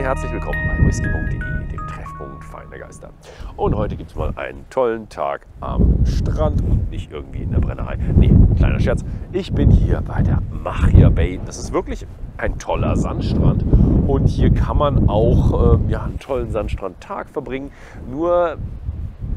herzlich willkommen bei whisky.de, dem Treffpunkt feiner Geister. Und heute gibt es mal einen tollen Tag am Strand und nicht irgendwie in der Brennerei. Nee, kleiner Scherz. Ich bin hier bei der Machir Bay. Das ist wirklich ein toller Sandstrand. Und hier kann man auch einen tollen Sandstrandtag verbringen. Nur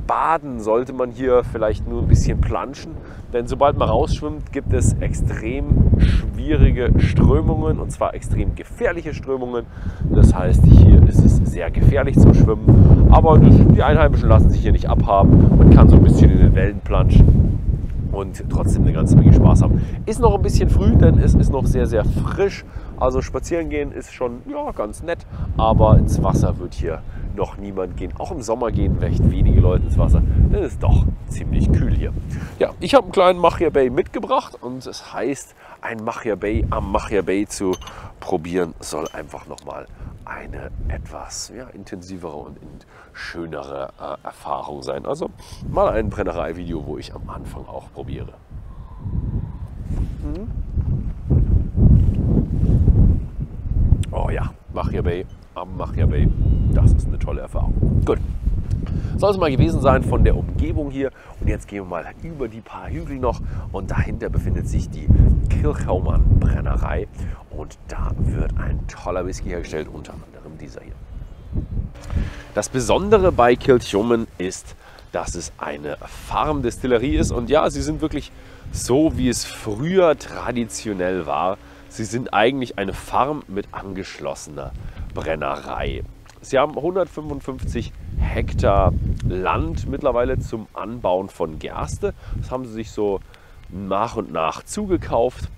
baden sollte man hier vielleicht nur ein bisschen planschen, denn sobald man rausschwimmt, gibt es extrem schwierige Strömungen, und zwar extrem gefährliche Strömungen. Das heißt, hier ist es sehr gefährlich zum Schwimmen, aber die Einheimischen lassen sich hier nicht abhaben. Man kann so ein bisschen in den Wellen planschen und trotzdem eine ganze Menge Spaß haben. Ist noch ein bisschen früh, denn es ist noch sehr, sehr frisch. Also spazieren gehen ist schon ganz nett, aber ins Wasser wird hier noch niemand gehen. Auch im Sommer gehen recht wenige Leute ins Wasser, denn es ist doch ziemlich kühl hier. Ja, ich habe einen kleinen Machir Bay mitgebracht und es heißt, ein Machir Bay am Machir Bay zu probieren, soll einfach nochmal eine etwas intensivere und schönere Erfahrung sein. Also mal ein Brennerei-Video, wo ich am Anfang auch probiere. Oh ja, Machir Bay am Machir Bay, das ist eine tolle Erfahrung. Gut, soll es mal gewesen sein von der Umgebung hier. Und jetzt gehen wir mal über die paar Hügel noch und dahinter befindet sich die Kilchoman Brennerei und da wird ein toller Whisky hergestellt, unter anderem dieser hier. Das Besondere bei Kilchoman ist, dass es eine Farmdestillerie ist und ja, sie sind wirklich so, wie es früher traditionell war. Sie sind eigentlich eine Farm mit angeschlossener Brennerei. Sie haben 155 Hektar Land mittlerweile zum Anbauen von Gerste. Das haben sie sich so nach und nach zugekauft.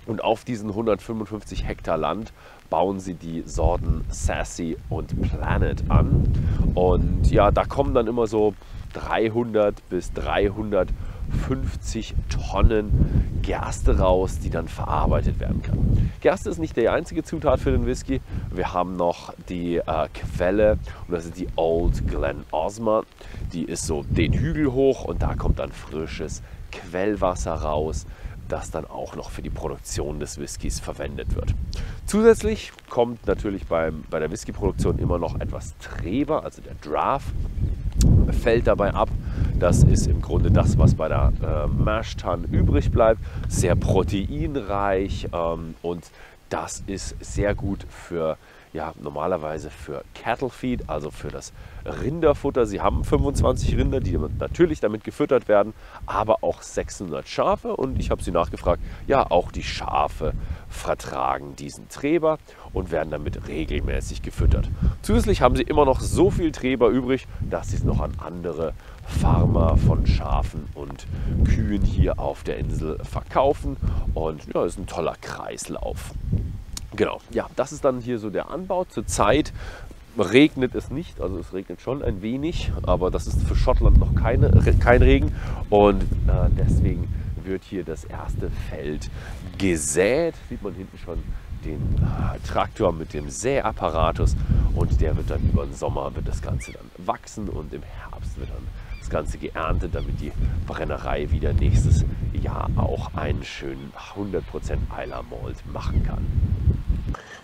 Und auf diesen 155 Hektar Land bauen sie die Sorten Sassy und Planet an. Und ja, da kommen dann immer so 300 bis 350 Tonnen Gerste raus, die dann verarbeitet werden kann. Gerste ist nicht die einzige Zutat für den Whisky. Wir haben noch die Quelle und das ist die Old Glen Osma. Die ist so den Hügel hoch und da kommt dann frisches Quellwasser raus, das dann auch noch für die Produktion des Whiskys verwendet wird. Zusätzlich kommt natürlich bei der Whiskyproduktion immer noch etwas Treber, also der Draft fällt dabei ab. Das ist im Grunde das, was bei der Mash-Tun übrig bleibt. Sehr proteinreich und das ist sehr gut für normalerweise für Cattle Feed, also für das Rinderfutter. Sie haben 25 Rinder, die natürlich damit gefüttert werden, aber auch 600 Schafe. Und ich habe sie nachgefragt, ja, auch die Schafe vertragen diesen Treber und werden damit regelmäßig gefüttert. Zusätzlich haben sie immer noch so viel Treber übrig, dass sie es noch an andere Farmer von Schafen und Kühen hier auf der Insel verkaufen. Und ja, ist ein toller Kreislauf. Genau, ja, das ist dann hier so der Anbau. Zurzeit regnet es nicht, also es regnet schon ein wenig, aber das ist für Schottland noch kein Regen und deswegen wird hier das erste Feld gesät. Sieht man hinten schon den Traktor mit dem Säapparatus und der wird dann über den Sommer wird das Ganze dann wachsen und im Herbst wird dann das Ganze geerntet, damit die Brennerei wieder nächstes Jahr auch einen schönen 100% Islay Malt machen kann.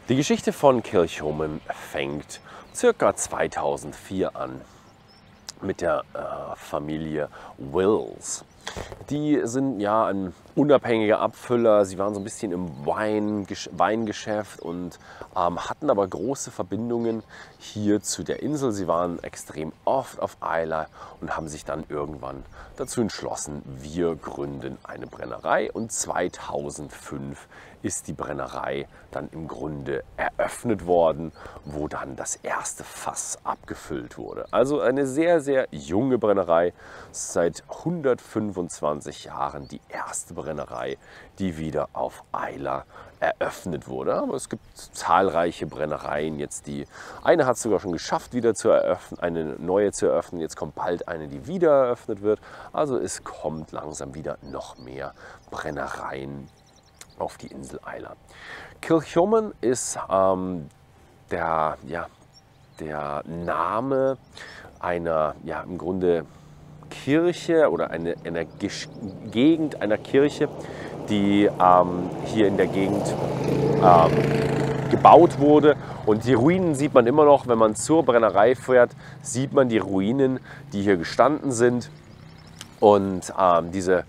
Die Geschichte von Kilchoman fängt ca. 2004 an mit der Familie Wills. Die sind ja ein unabhängiger Abfüller. Sie waren so ein bisschen im Weingeschäft und hatten aber große Verbindungen hier zu der Insel. Sie waren extrem oft auf Islay und haben sich dann irgendwann dazu entschlossen, wir gründen eine Brennerei. Und 2005 ist die Brennerei dann im Grunde eröffnet worden, wo dann das erste Fass abgefüllt wurde. Also eine sehr, sehr junge Brennerei, seit 125 Jahren die erste Brennerei, die wieder auf Islay eröffnet wurde. Aber es gibt zahlreiche Brennereien jetzt, die eine hat es sogar schon geschafft, wieder zu eröffnen, eine neue zu eröffnen. Jetzt kommt bald eine, die wieder eröffnet wird. Also es kommt langsam wieder noch mehr Brennereien auf die Insel Islay. Kilchoman ist der Name einer im Grunde Kirche oder einer Gegend einer Kirche, die hier in der Gegend gebaut wurde. Und die Ruinen sieht man immer noch, wenn man zur Brennerei fährt, sieht man die Ruinen, die hier gestanden sind. Und diese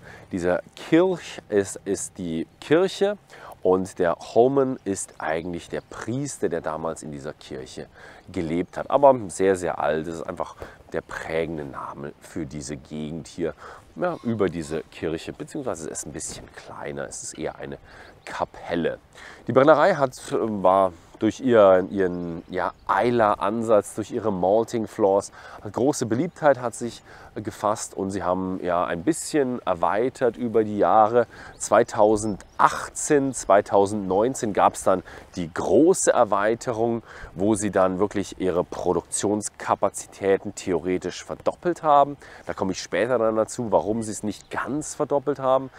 Kirche ist die Kirche und der Holman ist eigentlich der Priester, der damals in dieser Kirche gelebt hat. Aber sehr, sehr alt. Das ist einfach der prägende Name für diese Gegend hier, ja, über diese Kirche, beziehungsweise es ist ein bisschen kleiner. Es ist eher eine Kapelle. Die Brennerei war durch ihren Islay-Ansatz, durch ihre Malting Floors, große Beliebtheit hat sich gefasst und sie haben ja ein bisschen erweitert über die Jahre. 2018, 2019 gab es dann die große Erweiterung, wo sie dann wirklich ihre Produktionskapazitäten theoretisch verdoppelt haben. Da komme ich später dann dazu, warum sie es nicht ganz verdoppelt haben.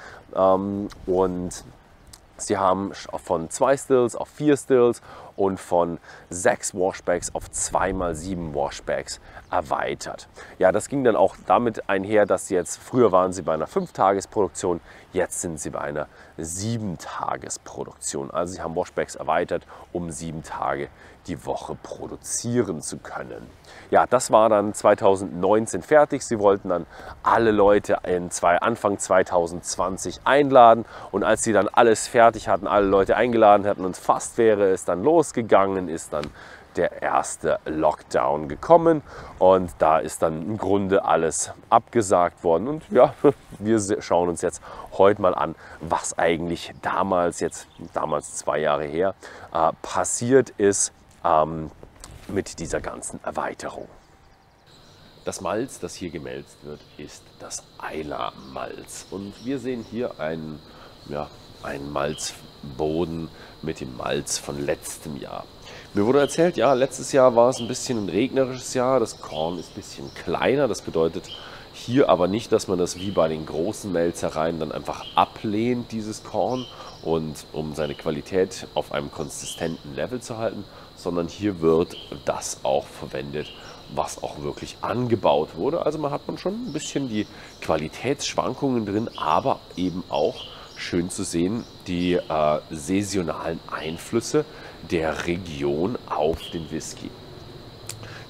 Und sie haben von 2 Stills auf 4 Stills und von 6 Washbacks auf 2x7 Washbacks erweitert. Ja, das ging dann auch damit einher, dass sie jetzt, früher waren sie bei einer 5-Tages-Produktion, jetzt sind sie bei einer 7-Tages-Produktion. Also sie haben Washbacks erweitert, um 7 Tage die Woche produzieren zu können. Ja, das war dann 2019 fertig. Sie wollten dann alle Leute Anfang 2020 einladen und als sie dann alles fertig hatten, alle Leute eingeladen hatten und fast wäre es dann losgegangen, ist dann der erste Lockdown gekommen und da ist dann im Grunde alles abgesagt worden. Und ja, wir schauen uns jetzt heute mal an, was eigentlich damals 2 Jahre her, passiert ist mit dieser ganzen Erweiterung. Das Malz, das hier gemälzt wird, ist das Islay-Malz. Und wir sehen hier einen Malzboden mit dem Malz von letztem Jahr. Mir wurde erzählt, ja, letztes Jahr war es ein bisschen ein regnerisches Jahr. Das Korn ist ein bisschen kleiner. Das bedeutet hier aber nicht, dass man das wie bei den großen Melzereien dann einfach ablehnt, dieses Korn, und um seine Qualität auf einem konsistenten Level zu halten, sondern hier wird das auch verwendet, was auch wirklich angebaut wurde. Also man hat schon ein bisschen die Qualitätsschwankungen drin, aber eben auch schön zu sehen die saisonalen Einflüsse der Region auf den Whisky.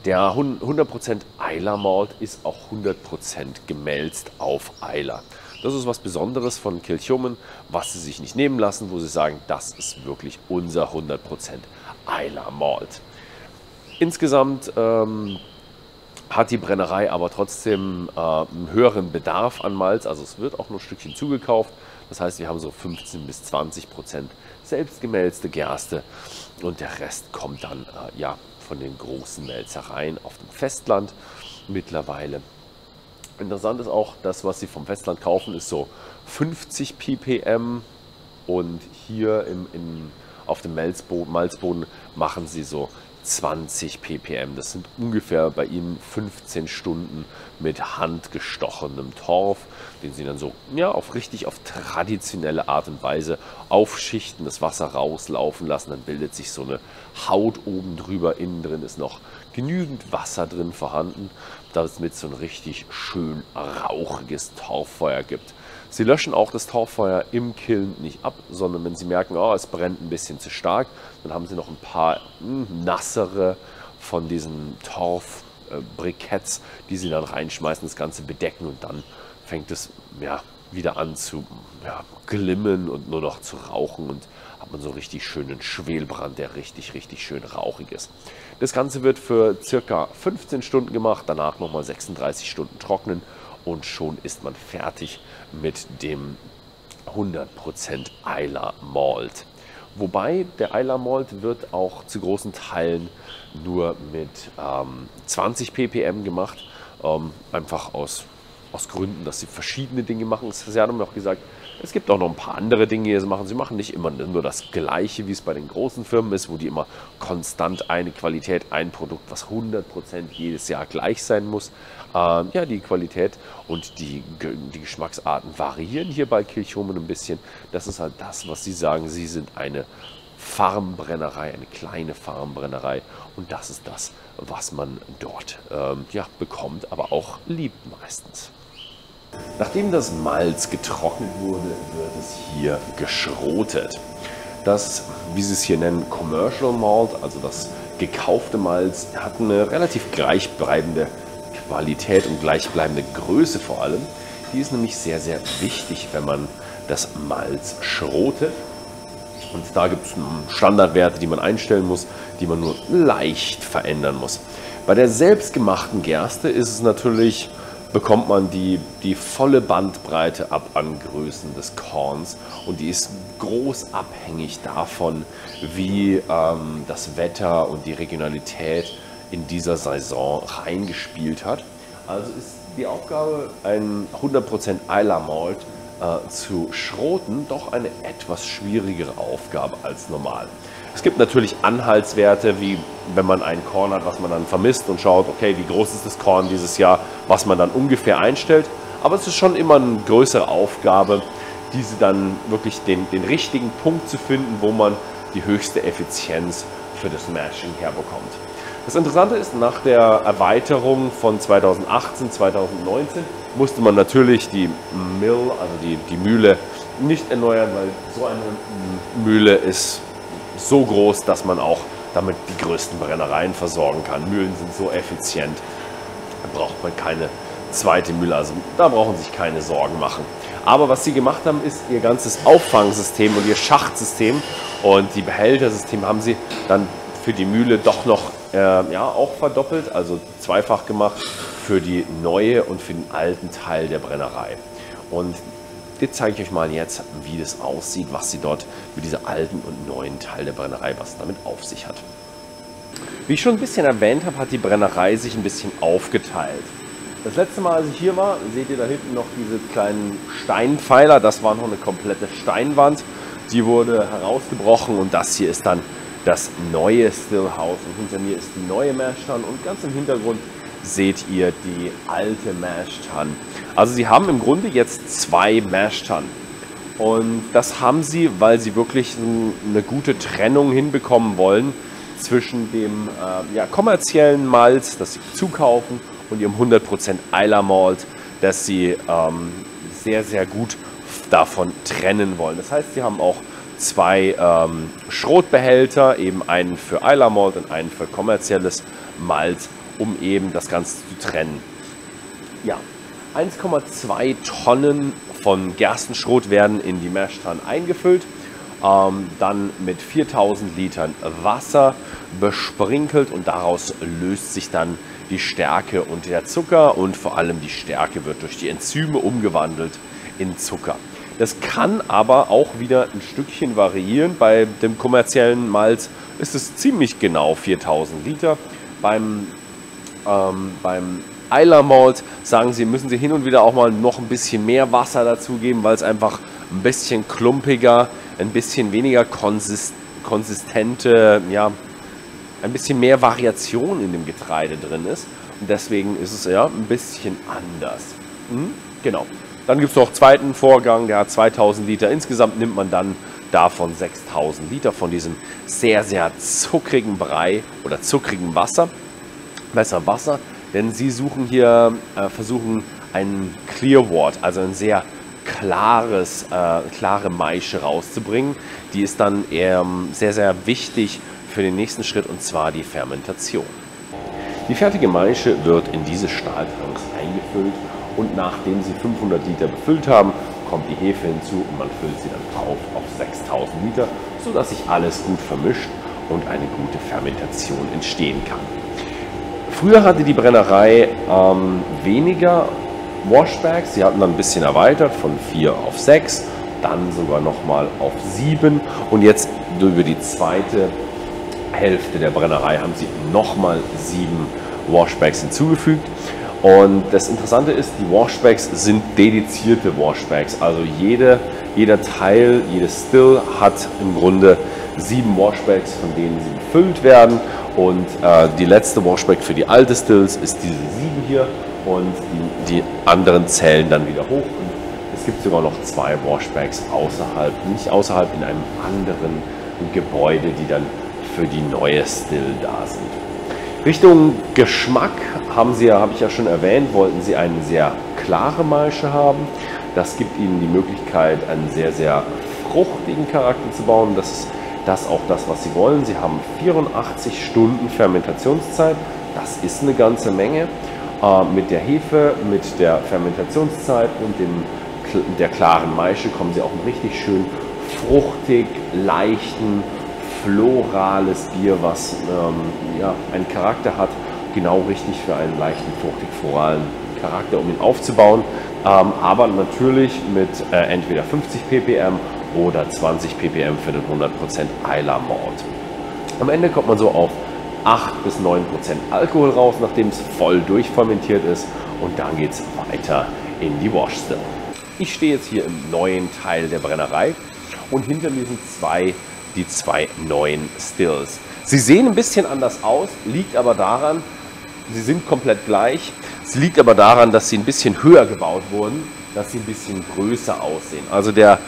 Der 100% Islay Malt ist auch 100% gemälzt auf Islay. Das ist was Besonderes von Kilchoman, was sie sich nicht nehmen lassen, wo sie sagen, das ist wirklich unser 100% Islay Malt. Insgesamt hat die Brennerei aber trotzdem einen höheren Bedarf an Malz, also es wird auch noch ein Stückchen zugekauft. Das heißt, wir haben so 15 bis 20% selbstgemälzte Gerste und der Rest kommt dann von den großen Melzereien auf dem Festland mittlerweile. Interessant ist auch, das, was sie vom Festland kaufen, ist so 50 ppm und hier auf dem Malzboden machen sie so 20 ppm. Das sind ungefähr bei ihnen 15 Stunden mit handgestochenem Torf, den sie dann so auf traditionelle Art und Weise aufschichten, das Wasser rauslaufen lassen. Dann bildet sich so eine Haut oben drüber. Innen drin ist noch genügend Wasser drin vorhanden, damit es so ein richtig schön rauchiges Torffeuer gibt. Sie löschen auch das Torffeuer im Kiln nicht ab, sondern wenn Sie merken, es brennt ein bisschen zu stark, dann haben Sie noch ein paar nassere von diesen Torfbriketts, die Sie dann reinschmeißen, das Ganze bedecken und dann fängt es wieder an zu glimmen und nur noch zu rauchen und hat man so richtig schönen Schwelbrand, der richtig, richtig schön rauchig ist. Das Ganze wird für ca. 15 Stunden gemacht, danach nochmal 36 Stunden trocknen und schon ist man fertig mit dem 100% Islay Malt. Wobei der Islay Malt wird auch zu großen Teilen nur mit 20 ppm gemacht, einfach aus Gründen, dass sie verschiedene Dinge machen. Sie haben noch gesagt, es gibt auch noch ein paar andere Dinge, die sie machen. Sie machen nicht immer nur das Gleiche, wie es bei den großen Firmen ist, wo die immer konstant eine Qualität, ein Produkt, was 100% jedes Jahr gleich sein muss. Die Qualität und die Geschmacksarten variieren hier bei Kilchoman ein bisschen. Das ist halt das, was sie sagen. Sie sind eine Farmbrennerei, eine kleine Farmbrennerei. Und das ist das, was man dort bekommt, aber auch liebt meistens. Nachdem das Malz getrocknet wurde, wird es hier geschrotet. Das, wie sie es hier nennen, Commercial Malt, also das gekaufte Malz, hat eine relativ gleichbleibende Qualität und gleichbleibende Größe vor allem. Die ist nämlich sehr, sehr wichtig, wenn man das Malz schrotet. Und da gibt es Standardwerte, die man einstellen muss, die man nur leicht verändern muss. Bei der selbstgemachten Gerste ist es natürlich, bekommt man die volle Bandbreite ab an Größen des Korns und die ist groß abhängig davon, wie das Wetter und die Regionalität in dieser Saison reingespielt hat. Also ist die Aufgabe, ein 100% Islay Malt zu schroten, doch eine etwas schwierigere Aufgabe als normal. Es gibt natürlich Anhaltswerte, wie wenn man ein Korn hat, was man dann vermisst und schaut, okay, wie groß ist das Korn dieses Jahr, was man dann ungefähr einstellt. Aber es ist schon immer eine größere Aufgabe, diese dann wirklich den richtigen Punkt zu finden, wo man die höchste Effizienz für das Mashing herbekommt. Das Interessante ist, nach der Erweiterung von 2018, 2019 musste man natürlich die Mill, also die Mühle, nicht erneuern, weil so eine Mühle ist so groß, dass man auch damit die größten Brennereien versorgen kann. Mühlen sind so effizient, da braucht man keine zweite Mühle, also da brauchen sich keine Sorgen machen. Aber was sie gemacht haben, ist ihr ganzes Auffangsystem und ihr Schachtsystem und die Behältersystem haben sie dann für die Mühle doch noch auch verdoppelt, also zweifach gemacht für die neue und für den alten Teil der Brennerei. Und jetzt zeige ich euch mal jetzt, wie das aussieht, was sie dort mit dieser alten und neuen Teil der Brennerei, was damit auf sich hat. Wie ich schon ein bisschen erwähnt habe, hat die Brennerei sich ein bisschen aufgeteilt. Das letzte Mal, als ich hier war, seht ihr da hinten noch diese kleinen Steinpfeiler. Das war noch eine komplette Steinwand. Die wurde herausgebrochen und das hier ist dann das neue Stillhouse. Und hinter mir ist die neue Mashtan und ganz im Hintergrund seht ihr die alte Mashtan. Also sie haben im Grunde jetzt zwei Mashtan. Und das haben sie, weil sie wirklich eine gute Trennung hinbekommen wollen zwischen dem kommerziellen Malz, das sie zukaufen, und ihrem 100% Islay Malt, das sie sehr, sehr gut davon trennen wollen. Das heißt, sie haben auch zwei Schrotbehälter, eben einen für Islay Malt und einen für kommerzielles Malz, um eben das Ganze zu trennen. Ja, 1,2 Tonnen von Gerstenschrot werden in die Mashtan eingefüllt, dann mit 4000 Litern Wasser besprinkelt und daraus löst sich dann die Stärke und der Zucker und vor allem die Stärke wird durch die Enzyme umgewandelt in Zucker. Das kann aber auch wieder ein Stückchen variieren. Bei dem kommerziellen Malz ist es ziemlich genau 4000 Liter. Beim Islay Malt sagen sie, müssen sie hin und wieder auch mal noch ein bisschen mehr Wasser dazugeben, weil es einfach ein bisschen klumpiger, ein bisschen weniger konsistente, ein bisschen mehr Variation in dem Getreide drin ist. Und deswegen ist es ein bisschen anders. Genau. Dann gibt es noch einen zweiten Vorgang, der hat 2000 Liter. Insgesamt nimmt man dann davon 6000 Liter von diesem sehr, sehr zuckrigen Brei oder zuckrigen Wasser. Besser Wasser, denn sie suchen hier, versuchen einen Clear Wort, also ein sehr klare Maische rauszubringen. Die ist dann sehr, sehr wichtig für den nächsten Schritt und zwar die Fermentation. Die fertige Maische wird in diese Stahltanks eingefüllt und nachdem sie 500 Liter befüllt haben, kommt die Hefe hinzu und man füllt sie dann auf 6000 Liter, sodass sich alles gut vermischt und eine gute Fermentation entstehen kann. Früher hatte die Brennerei weniger Washbacks, sie hatten dann ein bisschen erweitert von 4 auf 6, dann sogar nochmal auf 7 und jetzt über die zweite Hälfte der Brennerei haben sie nochmal 7 Washbacks hinzugefügt. Und das Interessante ist, die Washbacks sind dedizierte Washbacks, also jeder Teil, jedes Still hat im Grunde 7 Washbacks, von denen sie befüllt werden. Und die letzte Washback für die alte Stills ist diese 7 hier und die anderen zählen dann wieder hoch. Und es gibt sogar noch 2 Washbacks nicht außerhalb, in einem anderen Gebäude, die dann für die neue Still da sind. Richtung Geschmack habe ich ja schon erwähnt, wollten sie eine sehr klare Maische haben. Das gibt ihnen die Möglichkeit, einen sehr, sehr fruchtigen Charakter zu bauen. Das ist auch das, was sie wollen. Sie haben 84 Stunden Fermentationszeit. Das ist eine ganze Menge. Mit der Hefe, mit der Fermentationszeit und der klaren Maische kommen sie auch ein richtig schön fruchtig, leichten, florales Bier, was ja, einen Charakter hat, genau richtig für einen leichten, fruchtig-floralen Charakter, um ihn aufzubauen. Aber natürlich mit entweder 50 ppm oder 20 ppm für den 100% Islay Malt. Am Ende kommt man so auf 8 bis 9% Alkohol raus, nachdem es voll durchfermentiert ist, und dann geht es weiter in die Wash Still. Ich stehe jetzt hier im neuen Teil der Brennerei und hinter mir sind die zwei neuen Stills. Sie sehen ein bisschen anders aus, liegt aber daran, sie sind komplett gleich. Es liegt aber daran, dass sie ein bisschen höher gebaut wurden, dass sie ein bisschen größer aussehen. Also der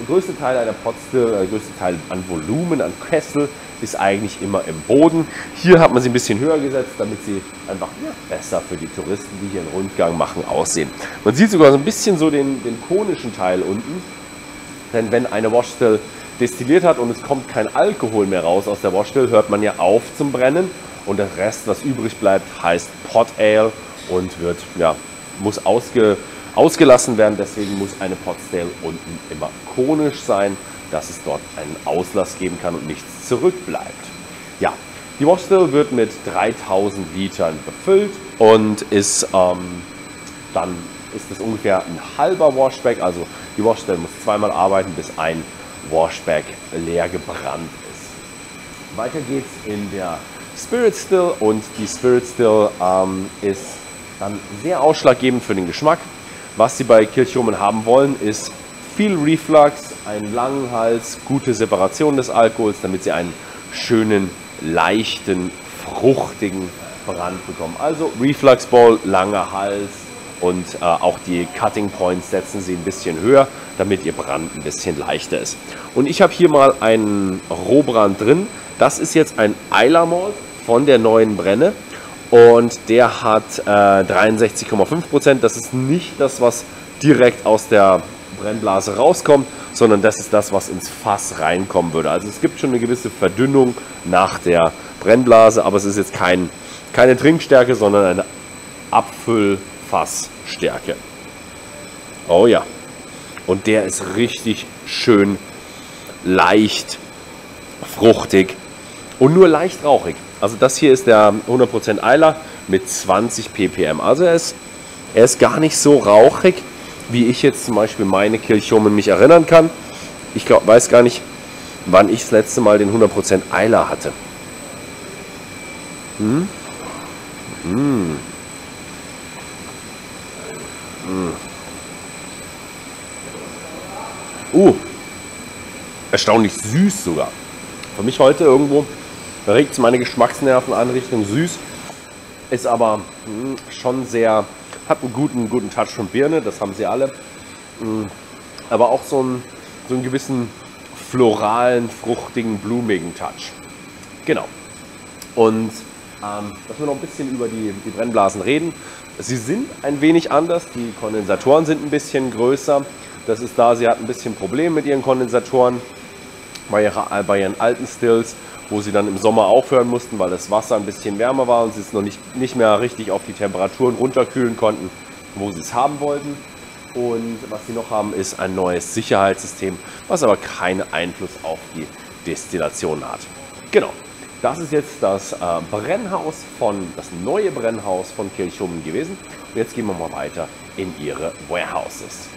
größte Teil einer Potstill, der größte Teil an Volumen, an Kessel, ist eigentlich immer im Boden. Hier hat man sie ein bisschen höher gesetzt, damit sie einfach besser für die Touristen, die hier einen Rundgang machen, aussehen. Man sieht sogar so ein bisschen so den konischen Teil unten. Denn wenn eine Washstill destilliert hat und es kommt kein Alkohol mehr raus aus der Washstill, hört man ja auf zum Brennen. Und der Rest, was übrig bleibt, heißt Pot Ale und wird, muss ausgelassen werden. Deswegen muss eine Potstill unten immer konisch sein, dass es dort einen Auslass geben kann und nichts zurückbleibt. Ja, die Washstill wird mit 3000 Litern befüllt und ist dann ist es ungefähr ein halber Washback. Also die Washstill muss zweimal arbeiten, bis ein Washback leer gebrannt ist. Weiter geht's in der Spirit Still, und die Spirit Still ist dann sehr ausschlaggebend für den Geschmack. Was sie bei Kilchoman haben wollen, ist viel Reflux, einen langen Hals, gute Separation des Alkohols, damit sie einen schönen, leichten, fruchtigen Brand bekommen. Also Reflux Bowl, langer Hals, und auch die Cutting Points setzen sie ein bisschen höher, damit ihr Brand ein bisschen leichter ist. Und ich habe hier mal einen Rohbrand drin. Das ist jetzt ein Islay Malt von der neuen Brenne. Und der hat 63,5%. Das ist nicht das, was direkt aus der Brennblase rauskommt, sondern das ist das, was ins Fass reinkommen würde. Also es gibt schon eine gewisse Verdünnung nach der Brennblase, aber es ist jetzt keine Trinkstärke, sondern eine Abfüllfassstärke. Oh ja. Und der ist richtig schön leicht, fruchtig und nur leicht rauchig. Also das hier ist der 100% Islay mit 20 ppm. Also er ist gar nicht so rauchig, wie ich jetzt zum Beispiel meine Kilchoman mich erinnern kann. Ich weiß gar nicht, wann ich das letzte Mal den 100% Islay hatte. Erstaunlich süß sogar. Für mich heute irgendwo regt es meine Geschmacksnerven an Richtung süß. Ist aber schon sehr, hat einen guten Touch von Birne, das haben sie alle. Aber auch so einen gewissen floralen, fruchtigen, blumigen Touch. Genau. Und dass wir noch ein bisschen über die Brennblasen reden. Sie sind ein wenig anders, die Kondensatoren sind ein bisschen größer. Das ist da, sie hat ein bisschen Probleme mit ihren Kondensatoren bei ihren alten Stills, wo sie dann im Sommer aufhören mussten, weil das Wasser ein bisschen wärmer war und sie es noch nicht mehr richtig auf die Temperaturen runterkühlen konnten, wo sie es haben wollten. Und was sie noch haben, ist ein neues Sicherheitssystem, was aber keinen Einfluss auf die Destillation hat. Genau, das ist jetzt das das neue Brennhaus von Kilchoman gewesen. Und jetzt gehen wir mal weiter in ihre Warehouses.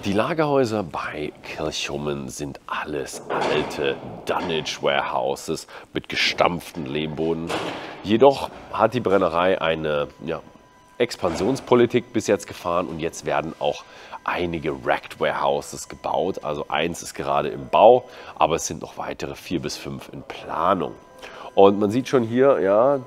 Die Lagerhäuser bei Kilchoman sind alles alte Dunnage Warehouses mit gestampften Lehmboden. Jedoch hat die Brennerei eine Expansionspolitik bis jetzt gefahren und jetzt werden auch einige Racked Warehouses gebaut. Also eins ist gerade im Bau, aber es sind noch weitere 4 bis 5 in Planung. Und man sieht schon hier, ja,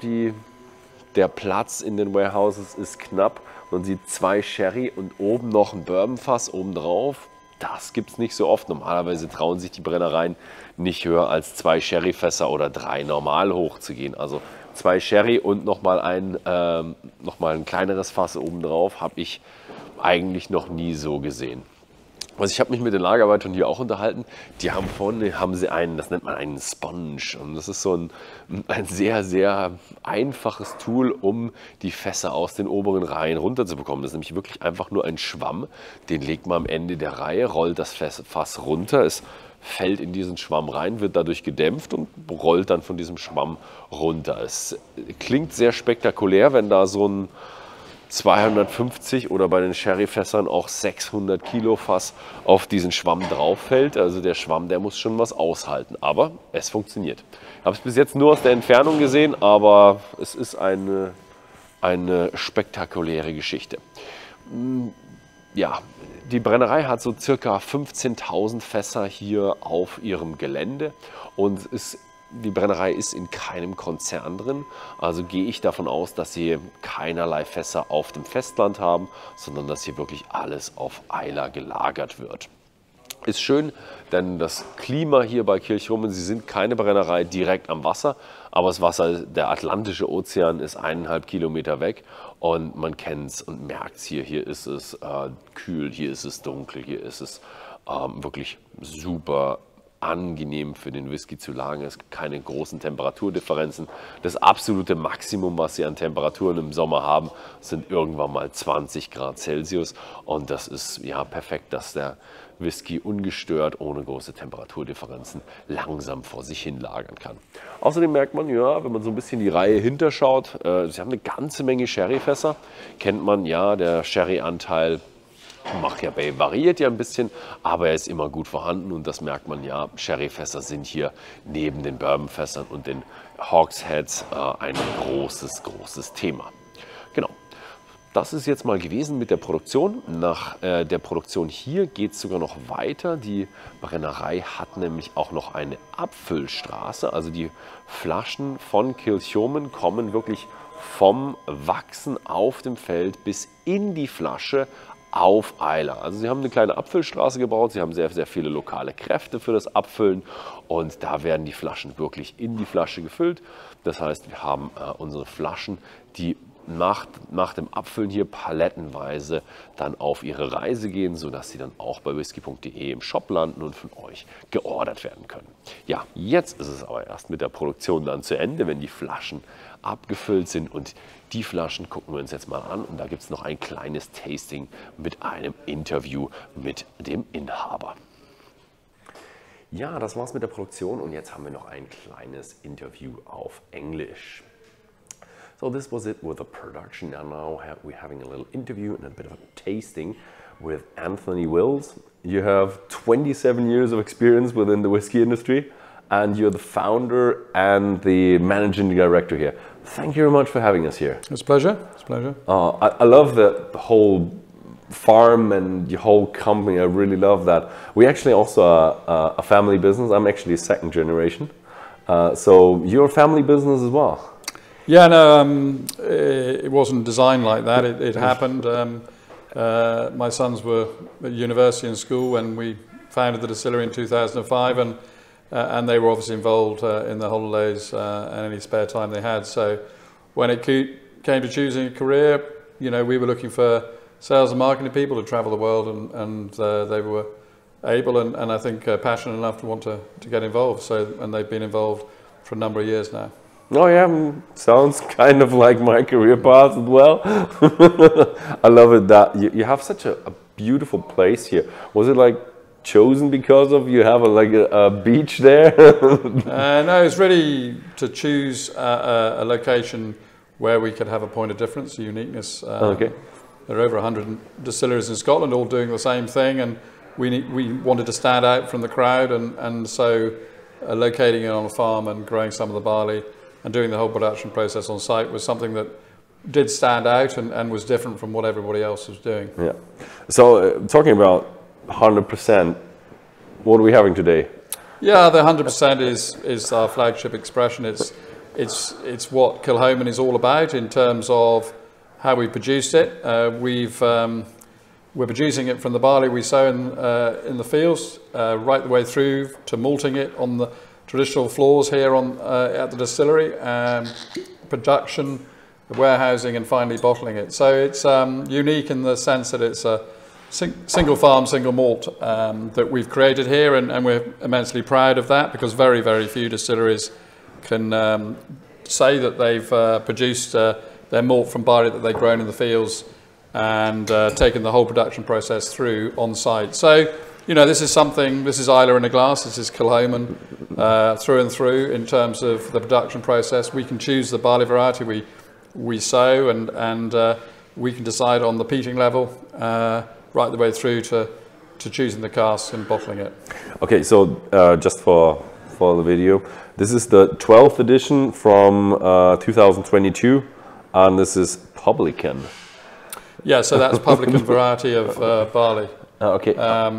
der Platz in den Warehouses ist knapp. Man sieht 2 Sherry und oben noch ein Bourbonfass obendrauf. Das gibt es nicht so oft. Normalerweise trauen sich die Brennereien nicht höher als 2 Sherryfässer oder 3 normal hochzugehen. Also 2 Sherry und nochmal ein kleineres Fass obendrauf habe ich eigentlich noch nie so gesehen. Also ich habe mich mit den Lagerarbeitern hier auch unterhalten. Die haben vorne einen, das nennt man einen Sponge. Und das ist so ein sehr, sehr einfaches Tool, um die Fässer aus den oberen Reihen runterzubekommen. Das ist nämlich wirklich einfach nur ein Schwamm. Den legt man am Ende der Reihe, rollt das Fass runter. Es fällt in diesen Schwamm rein, wird dadurch gedämpft und rollt dann von diesem Schwamm runter. Es klingt sehr spektakulär, wenn da so ein 250 oder bei den Sherryfässern auch 600 Kilo Fass auf diesen Schwamm drauf fällt. Also der Schwamm, der muss schon was aushalten, aber es funktioniert. Ich habe es bis jetzt nur aus der Entfernung gesehen, aber es ist eine spektakuläre Geschichte. Ja, die Brennerei hat so circa 15.000 Fässer hier auf ihrem Gelände und die Brennerei ist in keinem Konzern drin, also gehe ich davon aus, dass sie keinerlei Fässer auf dem Festland haben, sondern dass hier wirklich alles auf Islay gelagert wird. Ist schön, denn das Klima hier bei Kilchoman, sie sind keine Brennerei direkt am Wasser, aber das Wasser, der Atlantische Ozean ist 1,5 Kilometer weg und man kennt es und merkt es hier. Hier ist es kühl, hier ist es dunkel, hier ist es wirklich super angenehm für den Whisky zu lagern. Es gibt keine großen Temperaturdifferenzen. Das absolute Maximum, was sie an Temperaturen im Sommer haben, sind irgendwann mal 20 Grad Celsius. Und das ist ja perfekt, dass der Whisky ungestört, ohne große Temperaturdifferenzen, langsam vor sich hin lagern kann. Außerdem merkt man, ja, wenn man so ein bisschen die Reihe hinterschaut, sie haben eine ganze Menge Sherryfässer. Kennt man ja, der Sherry-Anteil Machir Bay variiert ja ein bisschen, aber er ist immer gut vorhanden und das merkt man ja. Sherryfässer sind hier neben den Bourbonfässern und den Hogsheads ein großes Thema. Genau. Das ist jetzt mal gewesen mit der Produktion. Nach der Produktion hier geht es sogar noch weiter. Die Brennerei hat nämlich auch noch eine Abfüllstraße. Also die Flaschen von Kilchoman kommen wirklich vom Wachsen auf dem Feld bis in die Flasche auf Islay. Also sie haben eine kleine Abfüllstraße gebaut, sie haben sehr, sehr viele lokale Kräfte für das Abfüllen und da werden die Flaschen wirklich in die Flasche gefüllt. Das heißt, wir haben unsere Flaschen, die nach dem Abfüllen hier palettenweise dann auf ihre Reise gehen, sodass sie dann auch bei whisky.de im Shop landen und von euch geordert werden können. Ja, jetzt ist es aber erst mit der Produktion dann zu Ende, wenn die Flaschen abgefüllt sind und die Flaschen gucken wir uns jetzt mal an und da gibt es noch ein kleines Tasting mit einem Interview mit dem Inhaber. Ja, das war's mit der Produktion und jetzt haben wir noch ein kleines Interview auf Englisch. So this was it with the production, and now we're having a little interview and a bit of a tasting with Anthony Wills. You have 27 years of experience within the whiskey industry and you're the founder and the managing director here. Thank you very much for having us here. It's a pleasure. It's a pleasure. I love the whole farm and your whole company. I really love that. We actually also a family business. I'm actually second generation. So you're a family business as well. Yeah, no, it wasn't designed like that. It happened. My sons were at university and school when we founded the distillery in 2005, and they were obviously involved in the holidays and any spare time they had. So when it came to choosing a career, you know, we were looking for sales and marketing people to travel the world, and they were able and I think passionate enough to want to get involved. So, and they've been involved for a number of years now. Oh yeah, sounds kind of like my career path as well. I love it that you have such a beautiful place here. Was it like chosen because of you have a beach there? No, it's really to choose a location where we could have a point of difference, a uniqueness. Okay. There are over 100 distilleries in Scotland all doing the same thing, and we wanted to stand out from the crowd, and so locating it on a farm and growing some of the barley and doing the whole production process on site was something that did stand out and was different from what everybody else was doing. Yeah. So talking about 100%, what are we having today? Yeah, the 100% is our flagship expression. It's what Kilchoman is all about in terms of how we produced it. We're producing it from the barley we sow in the fields, right the way through to malting it on the traditional floors here at the distillery, production, warehousing, and finally bottling it. So it's unique in the sense that it's a single farm, single malt that we've created here, and we're immensely proud of that, because very, very few distilleries can say that they've produced their malt from barley that they've grown in the fields and taken the whole production process through on site. So, you know, this is Islay in a glass. This is Kilchoman through and through in terms of the production process. We can choose the barley variety we sow, and we can decide on the peating level right the way through to choosing the cask and bottling it. Okay, so just for the video, this is the 12th edition from 2022, and this is Publican. Yeah, so that's Publican variety of barley. Okay.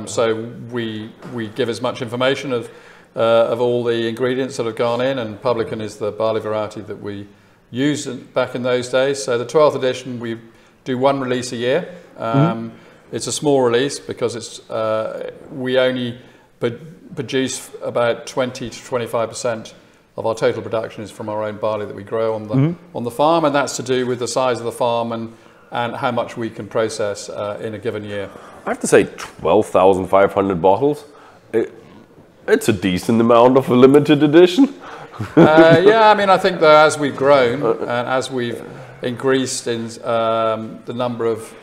So we give as much information of all the ingredients that have gone in, and Publican is the barley variety that we used back in those days. So the 12th edition, we do one release a year. It's a small release because we only produce about 20 to 25% of our total production is from our own barley that we grow on the farm, and that's to do with the size of the farm and how much we can process in a given year. I have to say 12,500 bottles. It's a decent amount of a limited edition. Yeah, I mean, I think that as we've grown and as we've increased in the number of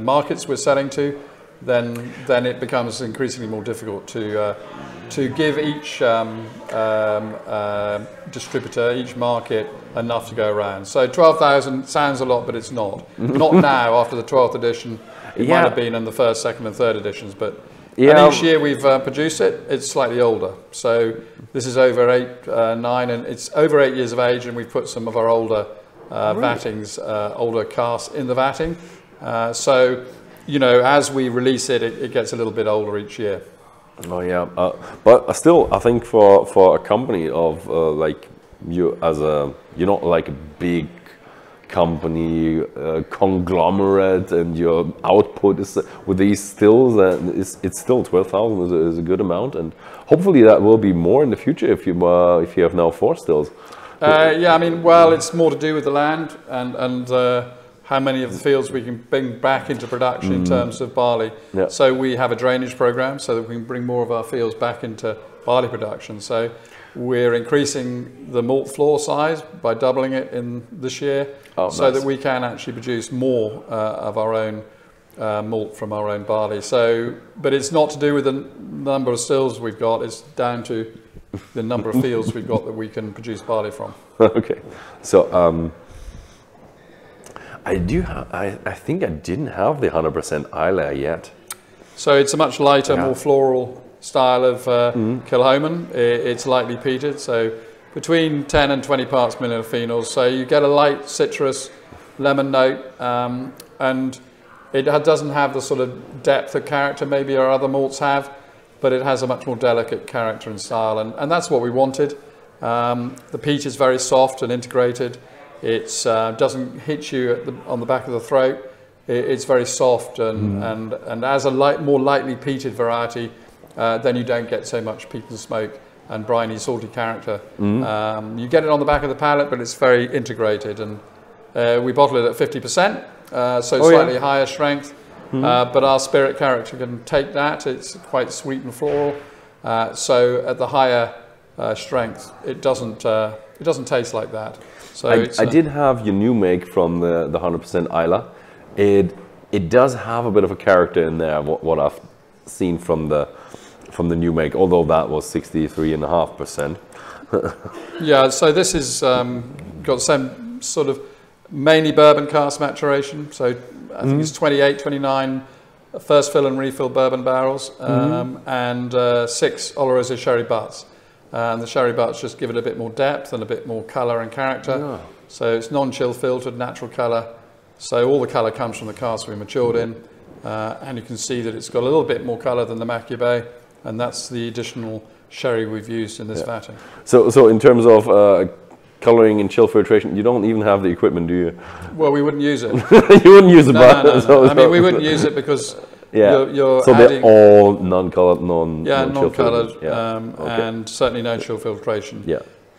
markets we're selling to, then it becomes increasingly more difficult to give each distributor, each market, enough to go around. So 12,000 sounds a lot, but it's not. Not now, after the 12th edition. It might have been in the first, second and third editions, but and each year we've produced it, it's slightly older. So this is over 8, 9, and it's over 8 years of age, and we've put some of our older vattings, older casks in the vatting. So, you know, as we release it, it gets a little bit older each year. Oh yeah, but still, I think for a company of like you, you're not like a big company conglomerate, and your output is with these stills, it's still 12,000 is a good amount, and hopefully that will be more in the future if you have now 4 stills. Yeah, I mean, well, it's more to do with the land and how many of the fields we can bring back into production in terms of barley. Yeah. So we have a drainage program so that we can bring more of our fields back into barley production. So we're increasing the malt floor size by doubling it in this year, so that we can actually produce more of our own malt from our own barley. So, but it's not to do with the number of stills we've got, it's down to the number of fields we've got that we can produce barley from. Okay, so I think I didn't have the 100% Islay yet. So it's a much lighter, more floral style of Kilchoman. It's lightly peated, so between 10 and 20 parts million of phenols. So you get a light citrus lemon note, and it doesn't have the sort of depth of character maybe our other malts have, but it has a much more delicate character and style, and that's what we wanted. The peat is very soft and integrated. It doesn't hit you on the back of the throat. It's very soft, and as a more lightly peated variety, then you don't get so much peat and smoke and briny, salty character. You get it on the back of the palate, but it's very integrated, and we bottle it at 50%, so slightly higher strength, but our spirit character can take that. It's quite sweet and floral, so at the higher strength, it doesn't taste like that. So I did have your new make from the 100% Islay. It does have a bit of a character in there, what I've seen from the new make, although that was 63.5%. Yeah, so this is got some sort of mainly bourbon cask maturation. So I think it's 28, 29 first fill and refill bourbon barrels, and 6 Oloroso sherry butts. And the sherry butts just give it a bit more depth and a bit more colour and character. So it's non-chill filtered, natural colour. So all the colour comes from the cask we matured in, and you can see that it's got a little bit more colour than the Machir Bay, and that's the additional sherry we've used in this vatting. So in terms of colouring and chill filtration, you don't even have the equipment, do you? Well, we wouldn't use it. You wouldn't use it? No. I mean, we wouldn't use it because you're so adding, they're all non-coloured, non-coloured, and certainly no chill filtration.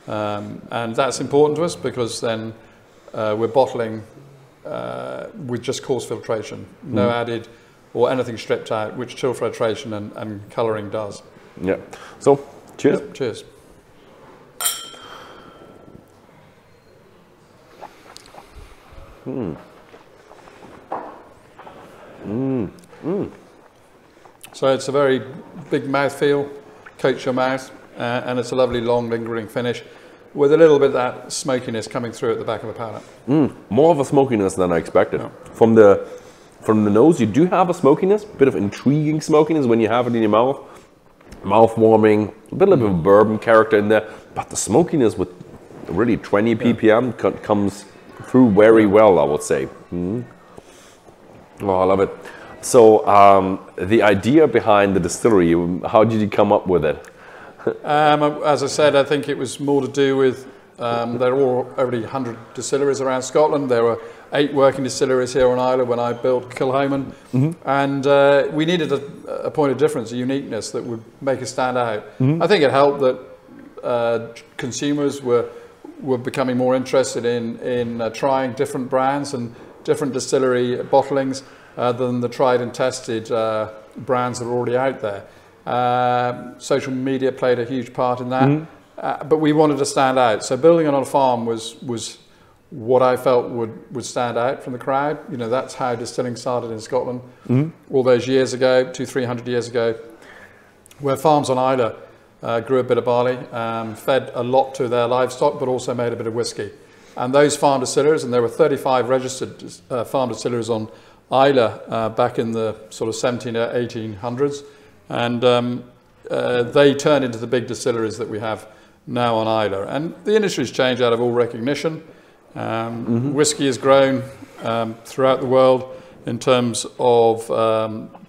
And that's important to us because then we're bottling with just coarse filtration, no added or anything stripped out, which chill filtration and colouring does. Yeah. So, cheers. Yep, cheers. So it's a very big mouthfeel, coats your mouth, and it's a lovely long lingering finish with a little bit of that smokiness coming through at the back of the palate. More of a smokiness than I expected. Yeah. From the nose, you do have a smokiness, a bit of intriguing smokiness when you have it in your mouth. Mouth warming, a bit of a bourbon character in there, but the smokiness with really 20 ppm comes through very well, I would say. Oh, I love it. So the idea behind the distillery, how did you come up with it? As I said, I think it was more to do with there are already 100 distilleries around Scotland. There were 8 working distilleries here on Islay when I built Kilchoman, and we needed a point of difference, a uniqueness that would make us stand out. I think it helped that consumers were becoming more interested in trying different brands and different distillery bottlings than the tried and tested brands that are already out there. Social media played a huge part in that, but we wanted to stand out. So building it on a farm was what I felt would stand out from the crowd. You know, that's how distilling started in Scotland all those years ago, 200-300 years ago, where farms on Islay grew a bit of barley, fed a lot to their livestock, but also made a bit of whiskey. And those farm distilleries, and there were 35 registered farm distilleries on Islay back in the sort of 1800s, and they turned into the big distilleries that we have now on Islay. And the industry's changed out of all recognition. Whiskey has grown throughout the world in terms of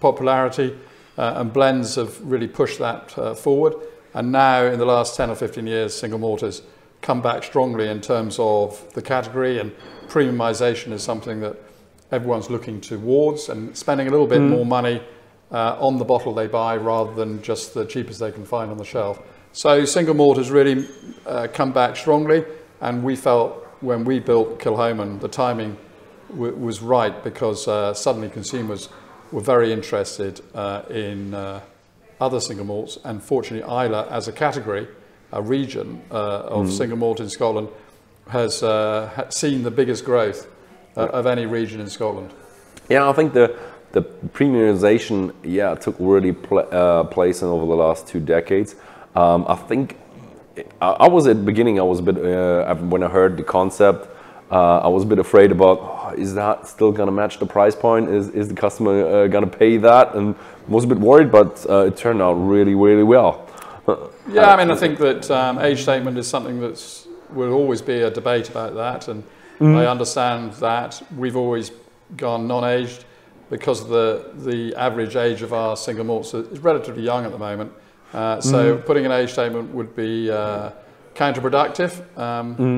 popularity, and blends have really pushed that forward. And now in the last 10 or 15 years, single malt has come back strongly in terms of the category, and premiumization is something that everyone's looking towards and spending a little bit more money on the bottle they buy rather than just the cheapest they can find on the shelf. So single malt has really come back strongly, and we felt when we built Kilchoman, the timing was right, because suddenly consumers were very interested in other single malts, and fortunately Islay as a category, a region of single malt in Scotland, has seen the biggest growth of any region in Scotland. Yeah, I think the premiumization, took really place in over the last 2 decades. I think I was at the beginning, I was a bit, when I heard the concept, I was a bit afraid about, is that still going to match the price point? Is the customer going to pay that? And was a bit worried, but it turned out really, really well. Yeah, I mean, I think that age statement is something that will always be a debate about that, and I understand that. We've always gone non-aged because of the average age of our single malts is relatively young at the moment. So putting an age statement would be counterproductive.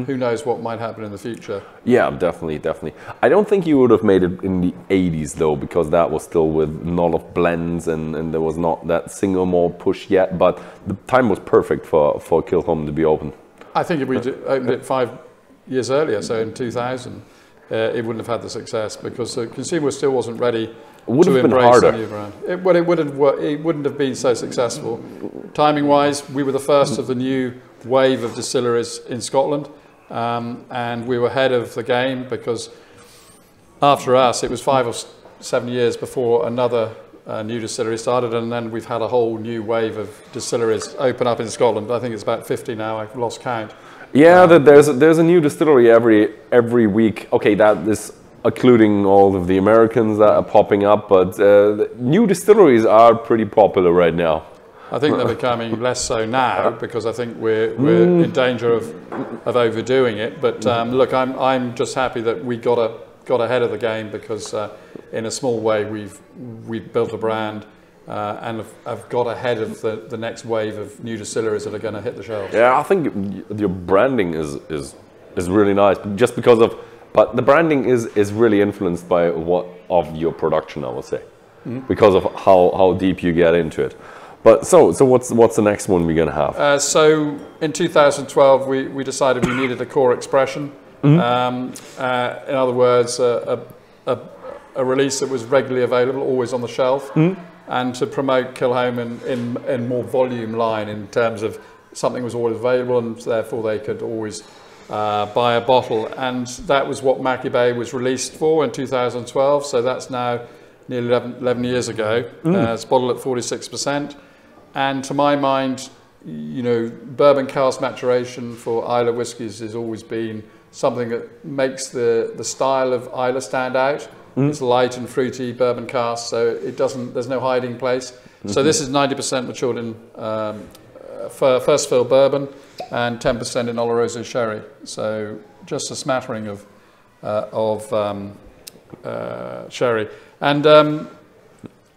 Who knows what might happen in the future? Yeah, definitely. I don't think you would have made it in the 80s though, because that was still with not a lot of blends and there was not that single malt push yet. But the time was perfect for Kilchoman to be open. I think if we opened it 5 years earlier, so in 2000, it wouldn't have had the success because the consumer still wasn't ready to embrace a new brand. It wouldn't have been so successful. Timing-wise, we were the first of the new wave of distilleries in Scotland, and we were ahead of the game because after us, it was 5 or 7 years before another new distillery started, and then we've had a whole new wave of distilleries open up in Scotland. I think it's about 50 now. I've lost count. Yeah, there's a new distillery every week. Okay, that is including all of the Americans that are popping up, but new distilleries are pretty popular right now. I think they're becoming less so now because I think we're in danger of overdoing it. But look, I'm just happy that we got ahead of the game because in a small way we've built a brand. And I've got ahead of the next wave of new distilleries that are going to hit the shelves. Yeah, I think your branding is really nice, just because of. But the branding is really influenced by what of your production, I would say, because of how deep you get into it. But so what's the next one we're going to have? So in 2012, we decided we needed a core expression. In other words, a a release that was regularly available, always on the shelf, and to promote Kilchoman in more volume line in terms of something was always available, and therefore they could always buy a bottle. And that was what Machir Bay was released for in 2012, so that's now nearly 11 years ago. It's bottled at 46%. And to my mind, you know, bourbon cask maturation for Islay whiskies has always been something that makes the style of Islay stand out. It's light and fruity bourbon cask, so it doesn't, there's no hiding place. So this is 90% matured in first fill bourbon and 10% in Oloroso sherry. So just a smattering of sherry. And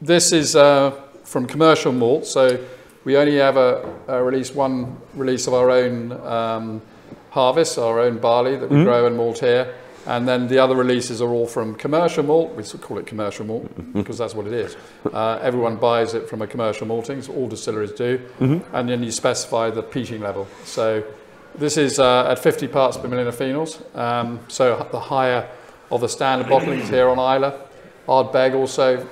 this is from commercial malt, so we only ever release one release of our own harvest, our own barley that we grow and malt here. And then the other releases are all from commercial malt. We call it commercial malt because that's what it is. Everyone buys it from a commercial malting, so all distilleries do. And then you specify the peating level. So this is at 50 parts per million of phenols. So the higher of the standard bottlings here on Islay. Ardbeg also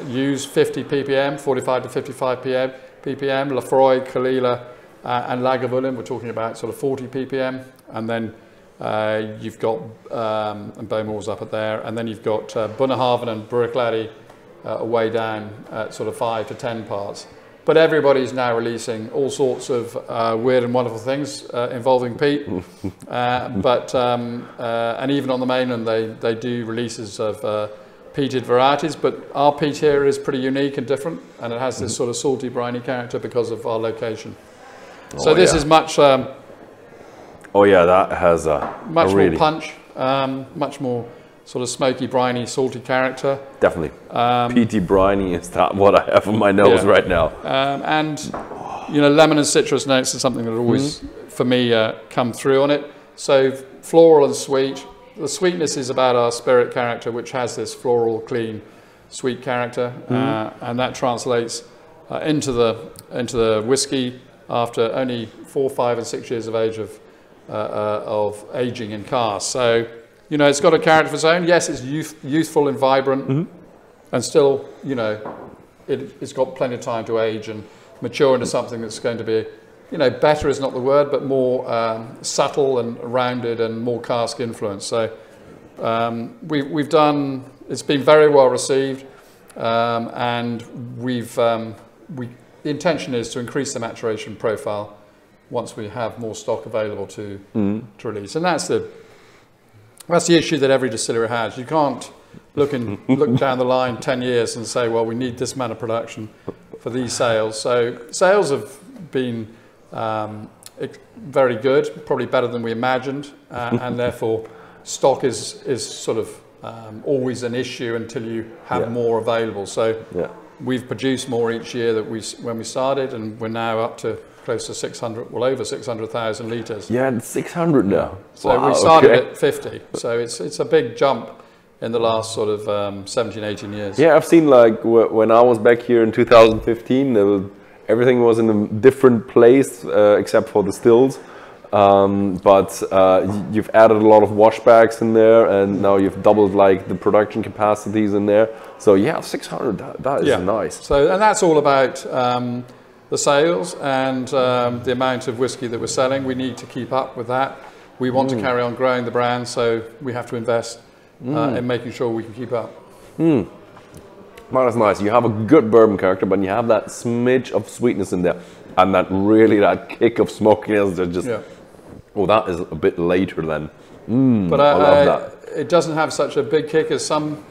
use 50 ppm, 45 to 55 ppm. Lafroy, Kalila, and Lagavulin, we're talking about sort of 40 ppm. And then you've got, and Bowmore's up at there, and then you've got Bunnahabhain and Burracladdy way down at sort of 5 to 10 parts. But everybody's now releasing all sorts of weird and wonderful things involving peat. And even on the mainland, they do releases of peated varieties, but our peat here is pretty unique and different, and it has this sort of salty, briny character because of our location. So this is much... oh yeah, that has much more punch, much more sort of smoky, briny, salty character. Definitely. Peaty, briny is that what I have on my nose right now. And, you know, lemon and citrus notes are something that always, for me, come through on it. So floral and sweet. The sweetness is about our spirit character, which has this floral, clean, sweet character. And that translates into the whiskey after only 4, 5 and 6 years of age of aging in cask. So, you know, it's got a character of its own. Yes, it's youthful and vibrant, and still, you know, it's got plenty of time to age and mature into something that's going to be, you know, better is not the word, but more subtle and rounded and more cask influence. So we've done, it's been very well received, and the intention is to increase the maturation profile once we have more stock available to release. And that's the issue that every distillery has. You can't look down the line 10 years and say, well, we need this amount of production for these sales. So sales have been very good, probably better than we imagined, and therefore stock is sort of always an issue until you have more available. So we've produced more each year than when we started, and we're now up to close to 600, well over 600,000 litres. Yeah, it's 600 now. So we started at 50. So it's a big jump in the last sort of 17, 18 years. Yeah, I've seen like when I was back here in 2015, everything was in a different place except for the stills. But you've added a lot of washbacks in there, and now you've doubled like the production capacities in there. So yeah, 600, that is nice. So, and that's all about the sales and the amount of whiskey that we're selling. We need to keep up with that. We want to carry on growing the brand, so we have to invest in making sure we can keep up. Well, that's nice. You have a good bourbon character, but you have that smidge of sweetness in there, and that kick of smokiness that just... Oh, that is a bit later then. But I love that. It doesn't have such a big kick as some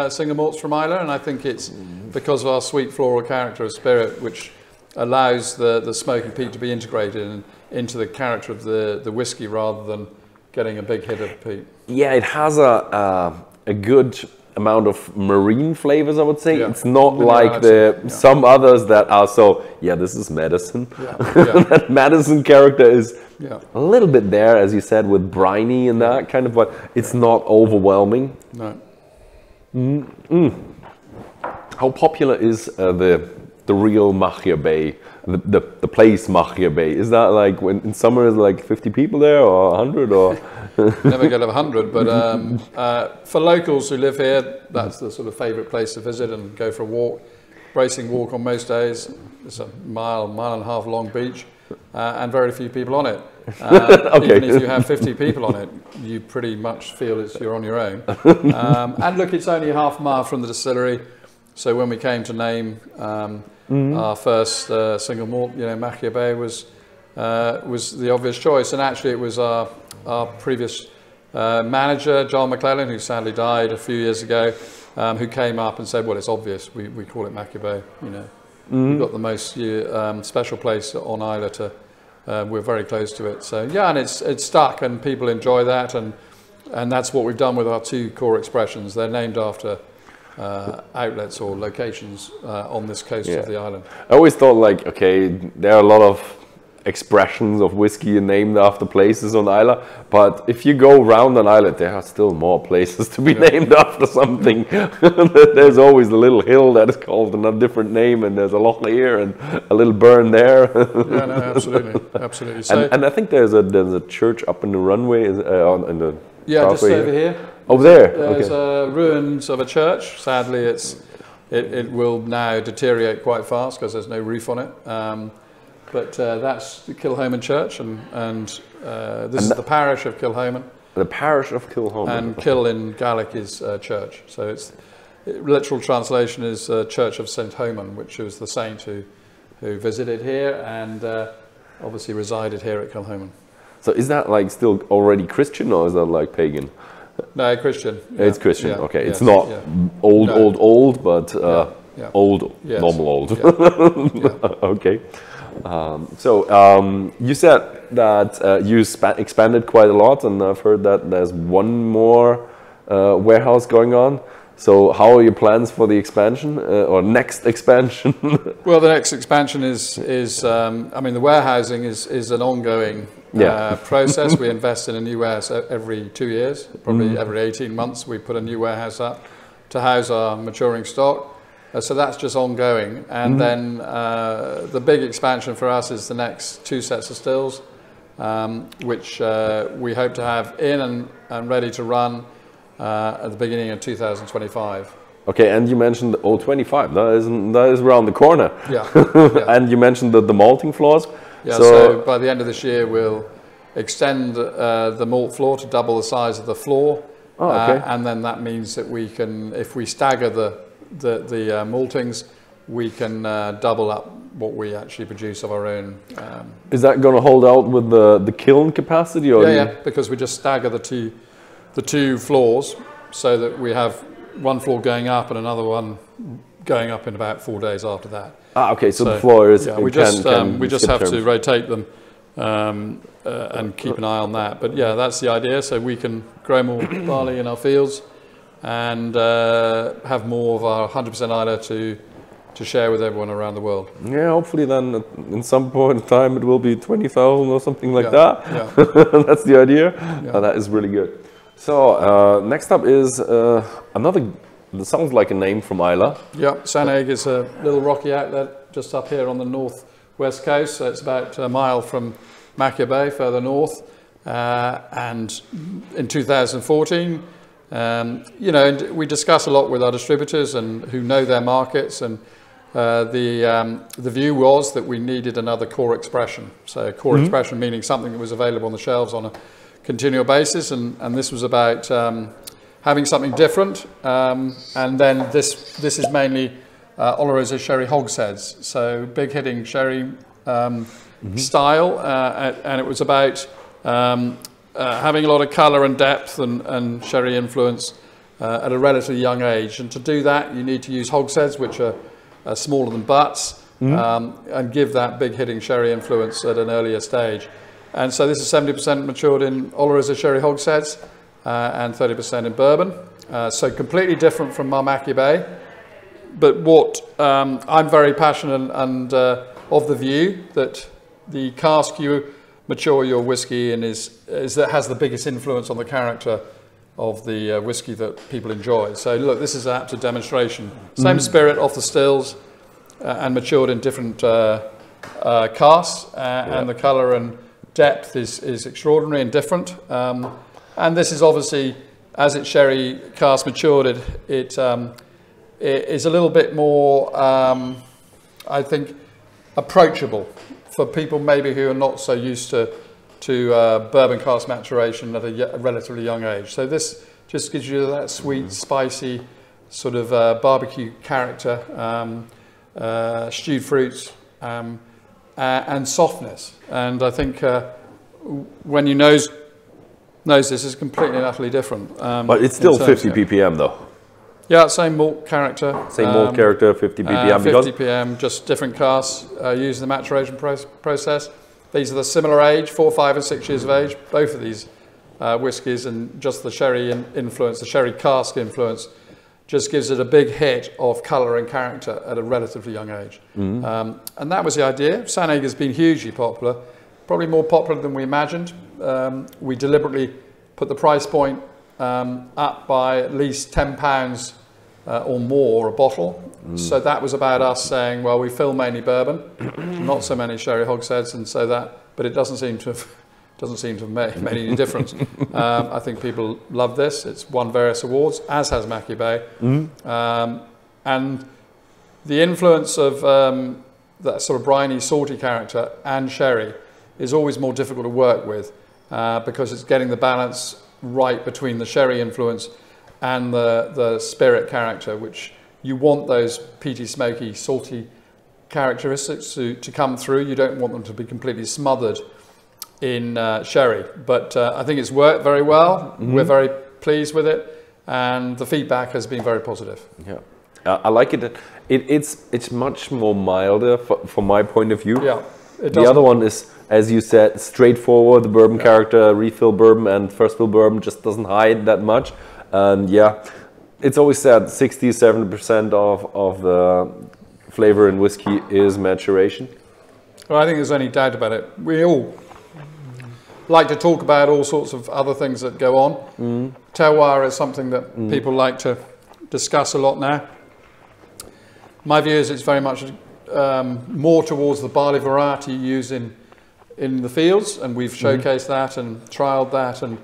single malts from Islay, and I think it's because of our sweet floral character of spirit, which allows the smoky peat to be integrated into the character of the whiskey rather than getting a big hit of peat. Yeah, it has a good amount of marine flavors, I would say. It's not like some others that are so, this is medicine. That medicine character is a little bit there, as you said, with briny and that kind of, but it's not overwhelming. No. How popular is the the real Machir Bay, the place Machir Bay? Is that like when in summer is like 50 people there or 100 or? Never get over 100, but for locals who live here, that's the sort of favourite place to visit and go for a walk. Racing walk on most days. It's a mile and a half long beach, and very few people on it. Okay. Even if you have 50 people on it, you pretty much feel you're on your own. And look, it's only half a mile from the distillery, so when we came to name our first single malt, Machir Bay was the obvious choice. And actually, it was our previous manager, John McClellan, who sadly died a few years ago, who came up and said, well, it's obvious, we call it Machir Bay, We've got the most special place on Islay we're very close to it. So yeah, and it's stuck and people enjoy that, and that's what we've done with our two core expressions. They're named after outlets or locations on this coast of the island. I always thought like, okay, there are a lot of expressions of whiskey named after places on Islay, but if you go round on Islay, there are still more places to be named after something. There's always a little hill that is called a different name, and there's a loch here and a little burn there. Yeah, no, absolutely. So, and I think there's a church up in the runway in the just over here. Over there. There's ruins of a church. Sadly, it will now deteriorate quite fast because there's no roof on it. But that's the Kilchoman Church, and this is the parish of Kilchoman. The parish of Kilchoman. And Kil in Gaelic is church. So its literal translation is Church of St. Homan, which was the saint who visited here and obviously resided here at Kilchoman. So is that like still already Christian, or is that like pagan? No, Christian. Yeah. It's Christian, okay. It's not old, but old, normal old. Okay. So you said that you expanded quite a lot, and I've heard that there's one more warehouse going on. So how are your plans for the expansion or next expansion? Well, the next expansion is I mean, the warehousing is an ongoing process. We invest in a new warehouse every 2 years, probably every 18 months. We put a new warehouse up to house our maturing stock. So that's just ongoing. And then the big expansion for us is the next 2 sets of stills, which we hope to have in and ready to run at the beginning of 2025. Okay, and you mentioned 025. That is around the corner. Yeah. And you mentioned the malting floors. Yeah, so by the end of this year, we'll extend the malt floor to double the size of the floor. Oh, okay. And then that means that we can, if we stagger the maltings, we can double up what we actually produce of our own. Is that going to hold out with the kiln capacity? Or yeah, because we just stagger the two floors so that we have one floor going up and another one going up in about 4 days after that. Ah, okay. So the floor is. Yeah, we just have to rotate them and keep an eye on that. But yeah, that's the idea. So we can grow more barley in our fields and have more of our 100% Islay to share with everyone around the world. Yeah, hopefully then in some point in time it will be 20,000 or something like that. Yeah. That's the idea. Yeah. That is really good. So next up is another, that sounds like a name from Islay. Yeah, Saneg is a little rocky outlet just up here on the northwest coast. So it's about a mile from Machir Bay, further north. And in 2014, we discuss a lot with our distributors and who know their markets, and the view was that we needed another core expression. So core expression meaning something that was available on the shelves on a continual basis, and this was about having something different. And then this is mainly Oloroso sherry hogsheads, so big hitting sherry style, and it was about having a lot of colour and depth and sherry influence at a relatively young age. And to do that, you need to use hogsheads, which are smaller than butts, and give that big hitting sherry influence at an earlier stage. And so this is 70% matured in Oloroso sherry hogsheads and 30% in bourbon. So completely different from Machir Bay. But what I'm very passionate and of the view that the cask you mature your whiskey in is that has the biggest influence on the character of the whiskey that people enjoy. So look, this is an apt demonstration. Same spirit off the stills, and matured in different casks, and the colour and depth is extraordinary and different. And this is obviously, as its sherry cask matured, it is a little bit more, I think, approachable for people maybe who are not so used to bourbon cask maturation at a relatively young age. So this just gives you that sweet, spicy sort of barbecue character, stewed fruits, and softness. And I think when you nose this, is completely and utterly different. But it's still 50 ppm though. Yeah, same malt character. Same malt character, 50 ppm. 50 ppm, just different casks used in the maturation process. These are the similar age, 4, 5 and 6 years of age. Both of these whiskies, and just the sherry influence, the sherry cask influence, just gives it a big hit of colour and character at a relatively young age. And that was the idea. Saneg has been hugely popular, probably more popular than we imagined. We deliberately put the price point up by at least £10 or more a bottle. So that was about us saying, well, we fill mainly bourbon, not so many sherry hogsheads, and so that, but it doesn't seem to have made any difference. I think people love this. It's won various awards, as has Machir Bay. And the influence of that sort of briny, salty character and sherry is always more difficult to work with because it's getting the balance right between the sherry influence and the spirit character, which you want those peaty, smoky, salty characteristics to come through. You don't want them to be completely smothered in sherry, but I think it's worked very well. We're very pleased with it, and the feedback has been very positive. Yeah, I like it. It's much more milder from my point of view. Yeah, the other one is, as you said, straightforward. The bourbon character, refill bourbon and first fill bourbon just doesn't hide that much. And yeah, it's always said 60–70% of the flavor in whiskey is maturation. Well, I think there's any doubt about it. We all like to talk about all sorts of other things that go on. Terroir is something that people like to discuss a lot now. My view is it's very much more towards the barley variety used in the fields, and we've showcased that and trialled that, and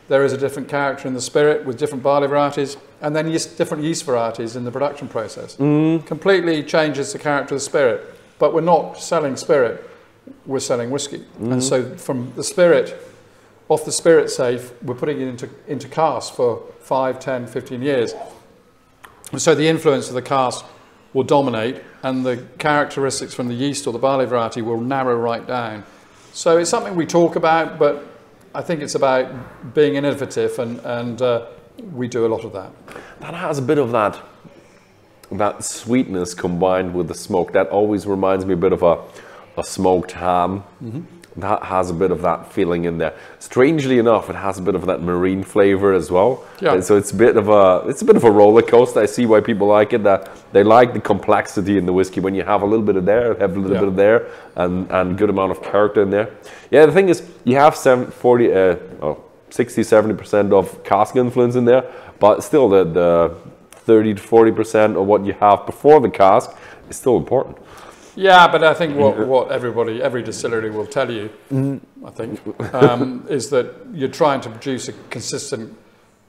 there is a different character in the spirit with different barley varieties, and then different yeast varieties in the production process. Completely changes the character of the spirit, but we're not selling spirit, we're selling whiskey. And so from the spirit, off the spirit safe, we're putting it into cask for 5, 10, 15 years. And so the influence of the cask will dominate, and the characteristics from the yeast or the barley variety will narrow right down. So it's something we talk about, but I think it's about being innovative, and we do a lot of that. That has a bit of that sweetness combined with the smoke. That always reminds me a bit of a smoked ham. That has a bit of that feeling in there. Strangely enough, it has a bit of that marine flavor as well. Yeah. So it's a bit of a roller coaster. I see why people like it. That they like the complexity in the whiskey when you have a little bit of there, have a little bit of there, and good amount of character in there. Yeah, the thing is, you have 60–70% of cask influence in there, but still the 30–40% of what you have before the cask is still important. Yeah, but I think what every distillery will tell you, I think, is that you're trying to produce a consistent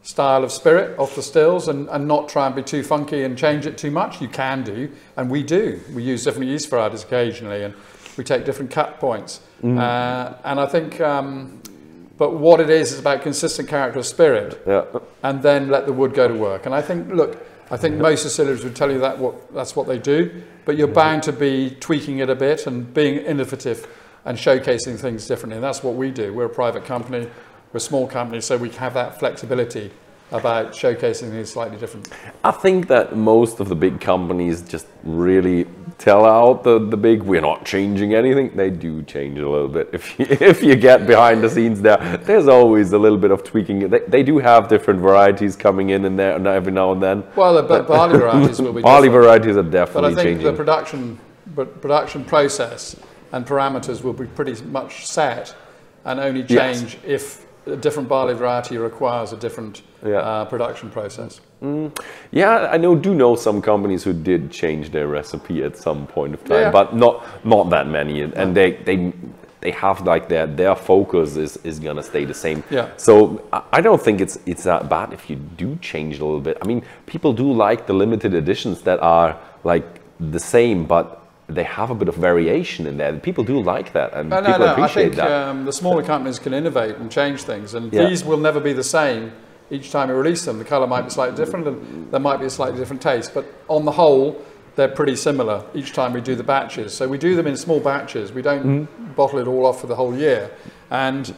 style of spirit off the stills, and not try and be too funky and change it too much. You can do, and we do. We use different yeast varieties occasionally, and we take different cut points. And I think, but what it is about consistent character of spirit, and then let the wood go to work. And I think, look, I think most distillers would tell you that's what they do, but you're bound to be tweaking it a bit and being innovative and showcasing things differently. And that's what we do. We're a private company, we're a small company, so we have that flexibility about showcasing things slightly different. I think that most of the big companies just really tell out the big, we're not changing anything. They do change a little bit. If you get behind the scenes there's always a little bit of tweaking. They do have different varieties coming in there every now and then. Well, the barley varieties will be barley varieties are definitely changing. But I think the production process and parameters will be pretty much set, and only change if a different barley variety requires a different production process. Yeah, I do know some companies who did change their recipe at some point of time, but not that many, and they have like their focus is gonna stay the same. Yeah. So I don't think it's that bad if you do change it a little bit. I mean, people do like the limited editions that are like the same, but they have a bit of variation in there. People do like that, and people appreciate that. I think the smaller companies can innovate and change things, and these will never be the same each time you release them. The colour might be slightly different, and there might be a slightly different taste, but on the whole, they're pretty similar each time we do the batches. So we do them in small batches. We don't bottle it all off for the whole year. And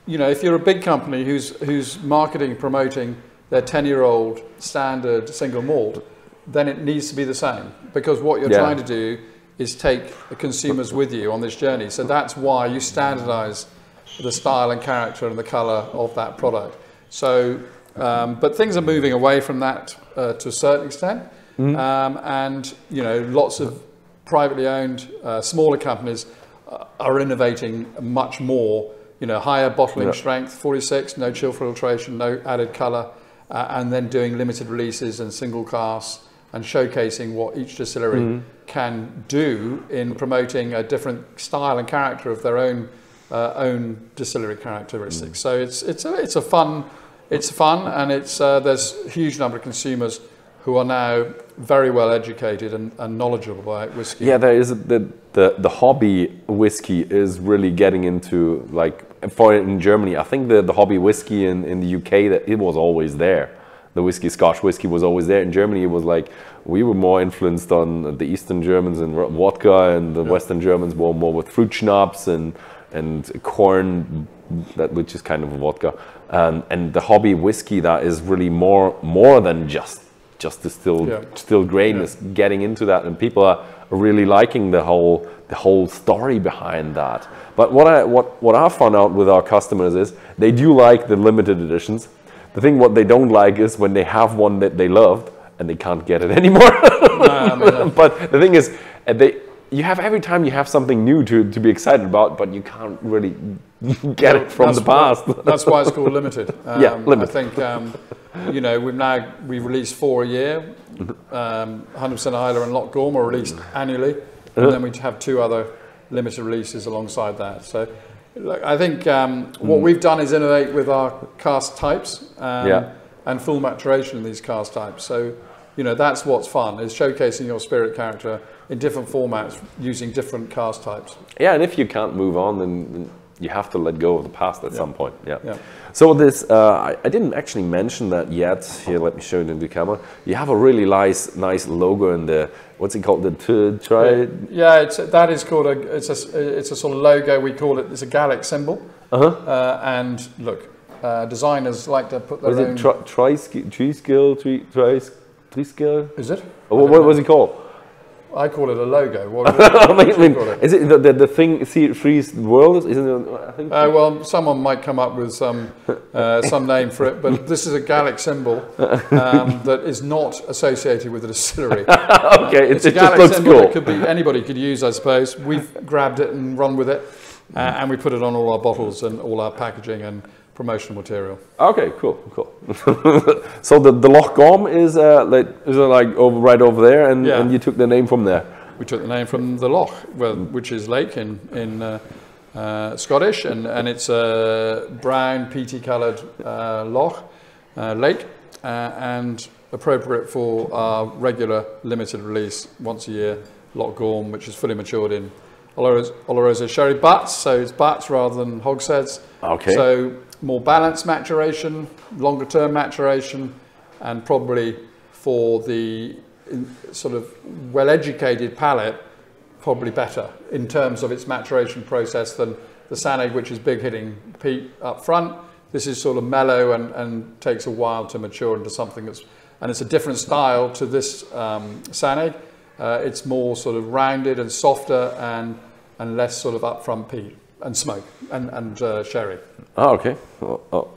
you know, if you're a big company who's marketing, promoting their 10-year-old standard single malt, then it needs to be the same, because what you're trying to do is take the consumers with you on this journey. So that's why you standardize the style and character and the color of that product. So, but things are moving away from that to a certain extent. And, you know, lots of privately owned, smaller companies are innovating much more, you know, higher bottling strength, 46, no chill filtration, no added color, and then doing limited releases and single casks, and showcasing what each distillery can do in promoting a different style and character of their own distillery characteristics. So it's fun, and there's a huge number of consumers who are now very well educated and knowledgeable about whiskey. Yeah, there is the hobby whiskey is really getting into, like, in Germany, I think the hobby whiskey in the UK, that it was always there. The whiskey, Scotch whiskey, was always there. In Germany, it was like we were more influenced on the Eastern Germans and vodka, and the Western Germans were more with fruit schnapps and corn, which is kind of a vodka. And the hobby whiskey that is really more than just distilled grain is getting into that, and people are really liking the whole story behind that. But what I found out with our customers is they do like the limited editions. The thing what they don't like is when they have one that they loved and they can't get it anymore. But the thing is, you have every time you have something new to be excited about, but you can't really get it from the past. That's why it's called limited. Limited. I think you know, we've released 4 a year. 100% Islay and Loch Gorm are released annually, and then we have 2 other limited releases alongside that. So look, I think what we've done is innovate with our cask types and full maturation in these cask types. So, you know, that's what's fun, is showcasing your spirit character in different formats using different cask types. Yeah, and if you can't move on, then you have to let go of the past at some point. So this, I didn't actually mention that yet. Here, let me show it in the camera. You have a really nice logo in the, what's it called? Yeah, that is called it's a sort of logo. We call it, it's a Gallic symbol. And look, designers like to put their own. Is it Triskill? Is it? What was it called? I call it a logo. What is it the thing? Freeze world? Isn't it? I think. Well, someone might come up with some name for it, but this is a Gallic symbol that is not associated with a distillery. Okay, it's a Gallic symbol that could be anybody could use, I suppose. We've grabbed it and run with it, and we put it on all our bottles and all our packaging and promotional material. Okay, cool. So the Loch Gorm is like right over there, and you took the name from there. We took the name from the Loch, which is lake in Scottish, and it's a brown peaty coloured loch lake, and appropriate for our regular limited release once a year Loch Gorm, which is fully matured in Oloroso sherry butts, so it's butts rather than hogsheads. Okay. So more balanced maturation, longer term maturation, and probably for the sort of well-educated palate, probably better in terms of its maturation process than the Sannig, which is big hitting peat up front. This is sort of mellow and takes a while to mature into something that's, and it's a different style to this Sannig. It's more sort of rounded and softer and less sort of upfront peat and smoke and sherry. Oh, okay. Well,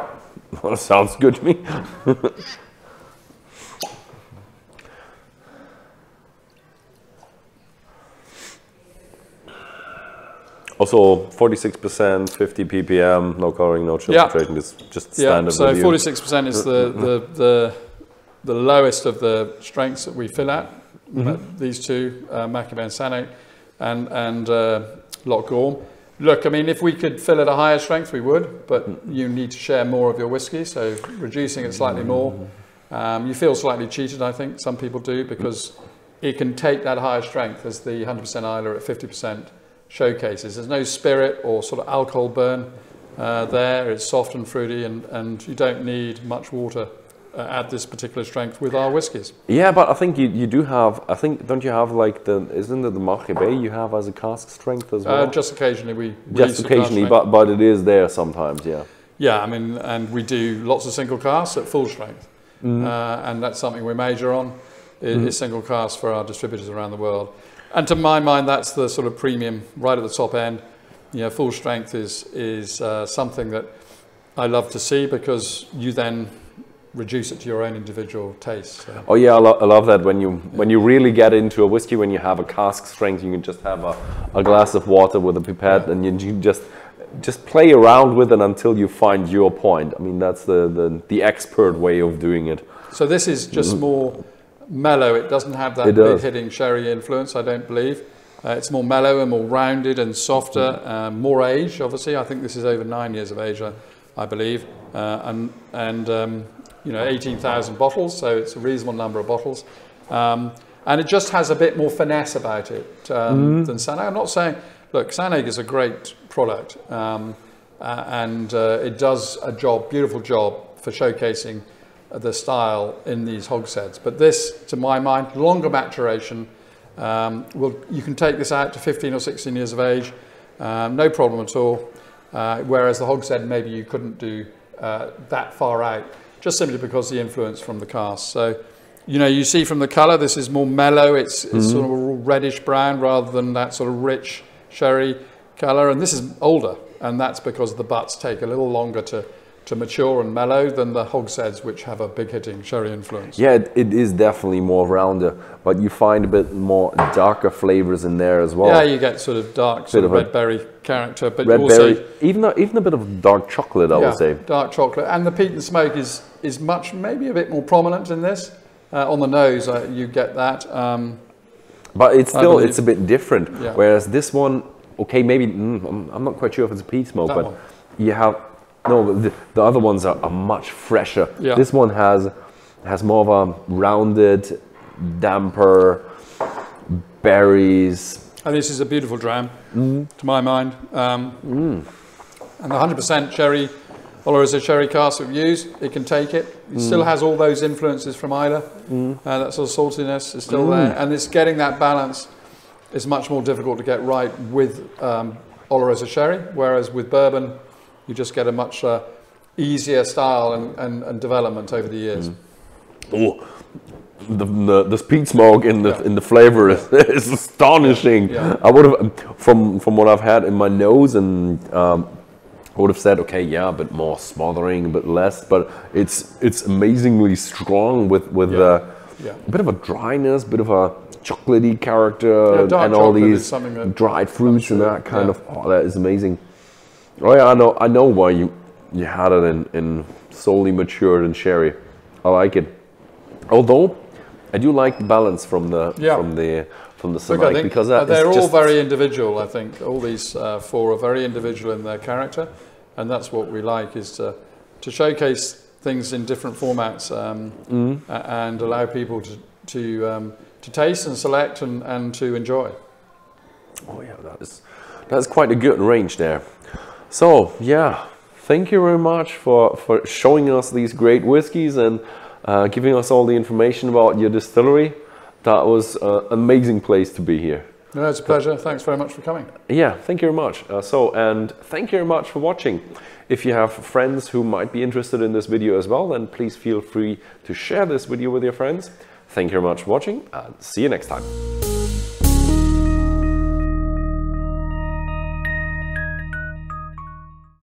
that sounds good to me. Also 46%, 50 ppm, no coloring, no chill filtration, just standard. So 46% is the lowest of the strengths that we fill at. These two, Machir Bay and Sano, and Loch Gorm. Look, I mean, if we could fill at a higher strength, we would, but you need to share more of your whiskey, so reducing it slightly more. You feel slightly cheated, I think, some people do, because it can take that higher strength as the 100% Islay at 50% showcases. There's no spirit or sort of alcohol burn there. It's soft and fruity, and you don't need much water at this particular strength with our whiskies. Yeah, but I think you do have, I think, don't you have like isn't it the Machir Bay you have as a cask strength as well? Just occasionally just occasionally, but it is there sometimes, yeah. Yeah, I mean, and we do lots of single casks at full strength. And that's something we major on, is single casks for our distributors around the world. And to my mind, that's the sort of premium right at the top end. You know, full strength is something that I love to see, because you then reduce it to your own individual taste. So. Oh yeah, I love that when you really get into a whiskey, when you have a cask strength, you can just have a glass of water with a pipette, and you just play around with it until you find your point. I mean, that's the expert way of doing it. So this is just more mellow. It doesn't have that big hitting sherry influence, I don't believe. It's more mellow and more rounded and softer, more age, obviously. I think this is over 9 years of age, I believe, and you know, 18,000 bottles, so it's a reasonable number of bottles. And it just has a bit more finesse about it than Sano. I'm not saying, look, Sano is a great product, and it does a beautiful job for showcasing the style in these hogsheads. But this, to my mind, longer maturation. You can take this out to 15 or 16 years of age, no problem at all. Whereas the hogshead, maybe you couldn't do that far out, just simply because of the influence from the cask. So, you know, you see from the colour, this is more mellow. It's sort of a reddish brown rather than that sort of rich sherry colour. And this is older, and that's because the butts take a little longer to mature and mellow than the hogsheads, which have a big hitting sherry influence. Yeah, it is definitely more rounder, but you find a bit more darker flavours in there as well. Yeah, you get sort of dark, sort of red berry character, but red also berry, even a bit of dark chocolate, I would say. Dark chocolate, and the peat and smoke is much, maybe a bit more prominent in this. On the nose, you get that. But it's still, it's a bit different. Yeah. Whereas this one, okay, maybe I'm not quite sure if it's a peat smoke, but you have. No, the other ones are much fresher. Yeah. This one has more of a rounded, damper berries. And this is a beautiful dram, to my mind. And the 100% sherry, Oloroso sherry cask that we've used, it can take it. It still has all those influences from Islay. That sort of saltiness is still there. And it's getting that balance is much more difficult to get right with Oloroso sherry, whereas with bourbon, you just get a much easier style and development over the years. Oh, the peat smoke in the flavor is astonishing. Yeah. I would have, from what I've had in my nose, and I would have said, okay, yeah, a bit more smothering, a bit less, but it's amazingly strong with a bit of a dryness, bit of a chocolatey character, and all these dried fruits and that kind of. Oh, that is amazing. Oh yeah, I know why you had it in solely matured and sherry. I like it. Although I do like the balance from the Samite, because they're all very individual. I think all these four are very individual in their character, and that's what we like, is to showcase things in different formats and allow people to taste and select and to enjoy. Oh yeah, that's quite a good range there. So yeah, thank you very much for showing us these great whiskies and giving us all the information about your distillery. That was an amazing place to be here. No, it's a pleasure. Thanks very much for coming. Yeah, thank you very much. And thank you very much for watching. If you have friends who might be interested in this video as well, then please feel free to share this video with your friends. Thank you very much for watching, and see you next time.